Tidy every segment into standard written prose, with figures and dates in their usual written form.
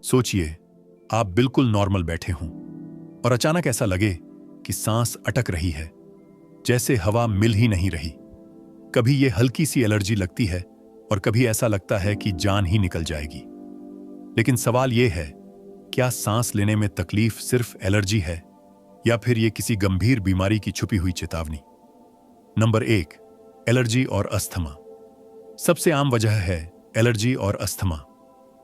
सोचिए, आप बिल्कुल नॉर्मल बैठे हों और अचानक ऐसा लगे कि सांस अटक रही है, जैसे हवा मिल ही नहीं रही। कभी ये हल्की सी एलर्जी लगती है और कभी ऐसा लगता है कि जान ही निकल जाएगी। लेकिन सवाल ये है, क्या सांस लेने में तकलीफ सिर्फ एलर्जी है या फिर ये किसी गंभीर बीमारी की छुपी हुई चेतावनी? नंबर 1, एलर्जी और अस्थमा। सबसे आम वजह है एलर्जी और अस्थमा।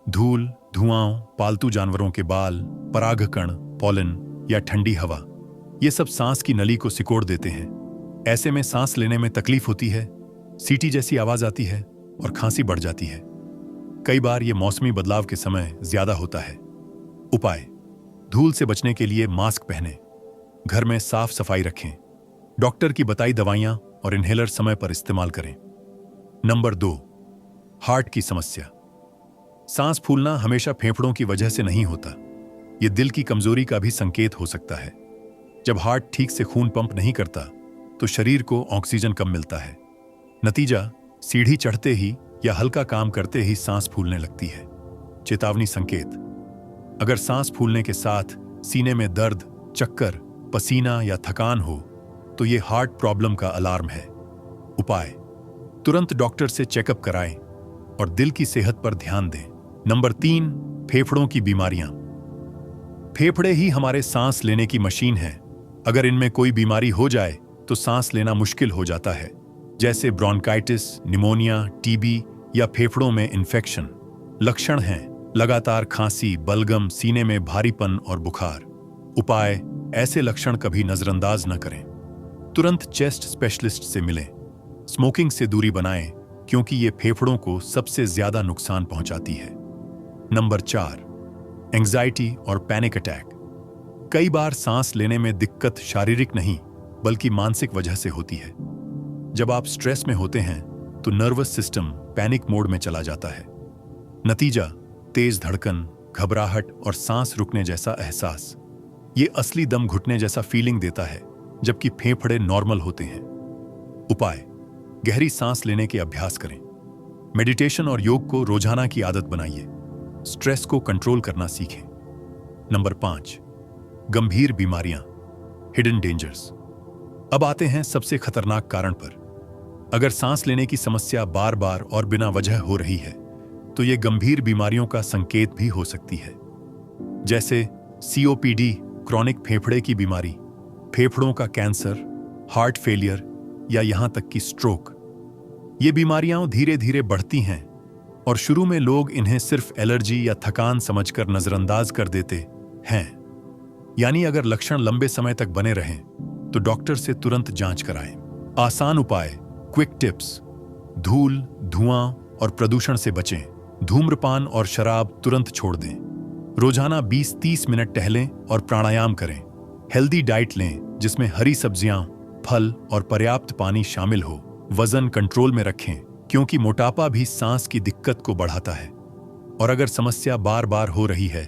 धूल, धुआं, पालतू जानवरों के बाल, परागकण, पॉलन या ठंडी हवा, ये सब सांस की नली को सिकोड़ देते हैं। ऐसे में सांस लेने में तकलीफ होती है, सीटी जैसी आवाज आती है और खांसी बढ़ जाती है। कई बार ये मौसमी बदलाव के समय ज्यादा होता है। उपाय: धूल से बचने के लिए मास्क पहनें, घर में साफ सफाई रखें, डॉक्टर की बताई दवाइयां और इन्हेलर समय पर इस्तेमाल करें। नंबर 2, हार्ट की समस्या। सांस फूलना हमेशा फेफड़ों की वजह से नहीं होता। यह दिल की कमजोरी का भी संकेत हो सकता है। जब हार्ट ठीक से खून पंप नहीं करता तो शरीर को ऑक्सीजन कम मिलता है। नतीजा, सीढ़ी चढ़ते ही या हल्का काम करते ही सांस फूलने लगती है। चेतावनी संकेत: अगर सांस फूलने के साथ सीने में दर्द, चक्कर, पसीना या थकान हो तो यह हार्ट प्रॉब्लम का अलार्म है। उपाय: तुरंत डॉक्टर से चेकअप कराएं और दिल की सेहत पर ध्यान दें। नंबर 3, फेफड़ों की बीमारियां। फेफड़े ही हमारे सांस लेने की मशीन है। अगर इनमें कोई बीमारी हो जाए तो सांस लेना मुश्किल हो जाता है, जैसे ब्रोंकाइटिस, निमोनिया, टीबी या फेफड़ों में इन्फेक्शन। लक्षण हैं लगातार खांसी, बलगम, सीने में भारीपन और बुखार। उपाय: ऐसे लक्षण कभी नजरअंदाज न करें। तुरंत चेस्ट स्पेशलिस्ट से मिलें। स्मोकिंग से दूरी बनाएं क्योंकि ये फेफड़ों को सबसे ज्यादा नुकसान पहुंचाती है। नंबर 4, एंजाइटी और पैनिक अटैक। कई बार सांस लेने में दिक्कत शारीरिक नहीं बल्कि मानसिक वजह से होती है। जब आप स्ट्रेस में होते हैं तो नर्वस सिस्टम पैनिक मोड में चला जाता है। नतीजा, तेज धड़कन, घबराहट और सांस रुकने जैसा एहसास। ये असली दम घुटने जैसा फीलिंग देता है, जबकि फेफड़े नॉर्मल होते हैं। उपाय: गहरी सांस लेने के अभ्यास करें। मेडिटेशन और योग को रोजाना की आदत बनाइए। स्ट्रेस को कंट्रोल करना सीखें। नंबर 5, गंभीर बीमारियां, हिडन डेंजर्स। अब आते हैं सबसे खतरनाक कारण पर। अगर सांस लेने की समस्या बार बार और बिना वजह हो रही है तो यह गंभीर बीमारियों का संकेत भी हो सकती है, जैसे COPD, क्रॉनिक फेफड़े की बीमारी, फेफड़ों का कैंसर, हार्ट फेलियर या यहां तक कि स्ट्रोक। ये बीमारियां धीरे धीरे बढ़ती हैं और शुरू में लोग इन्हें सिर्फ एलर्जी या थकान समझकर नजरअंदाज कर देते हैं। यानी अगर लक्षण लंबे समय तक बने रहें तो डॉक्टर से तुरंत जांच कराएं। आसान उपाय, क्विक टिप्स: धूल, धुआं और प्रदूषण से बचें। धूम्रपान और शराब तुरंत छोड़ दें। रोजाना 20-30 मिनट टहलें और प्राणायाम करें। हेल्दी डाइट लें जिसमें हरी सब्जियां, फल और पर्याप्त पानी शामिल हो। वजन कंट्रोल में रखें क्योंकि मोटापा भी सांस की दिक्कत को बढ़ाता है। और अगर समस्या बार बार हो रही है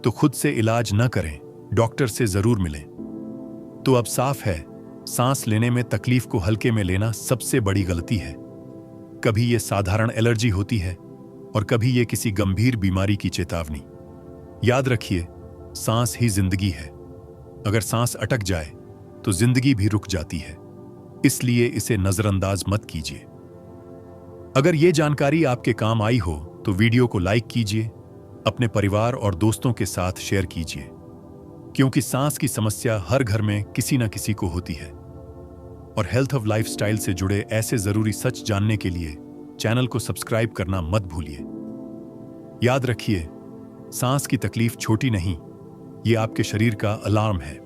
तो खुद से इलाज न करें, डॉक्टर से जरूर मिलें। तो अब साफ है, सांस लेने में तकलीफ को हल्के में लेना सबसे बड़ी गलती है। कभी ये साधारण एलर्जी होती है और कभी ये किसी गंभीर बीमारी की चेतावनी। याद रखिए, सांस ही जिंदगी है। अगर सांस अटक जाए तो जिंदगी भी रुक जाती है, इसलिए इसे नजरअंदाज मत कीजिए। अगर ये जानकारी आपके काम आई हो तो वीडियो को लाइक कीजिए, अपने परिवार और दोस्तों के साथ शेयर कीजिए, क्योंकि सांस की समस्या हर घर में किसी न किसी को होती है। और हेल्थ ऑफ लाइफस्टाइल से जुड़े ऐसे जरूरी सच जानने के लिए चैनल को सब्सक्राइब करना मत भूलिए। याद रखिए, सांस की तकलीफ छोटी नहीं, ये आपके शरीर का अलार्म है।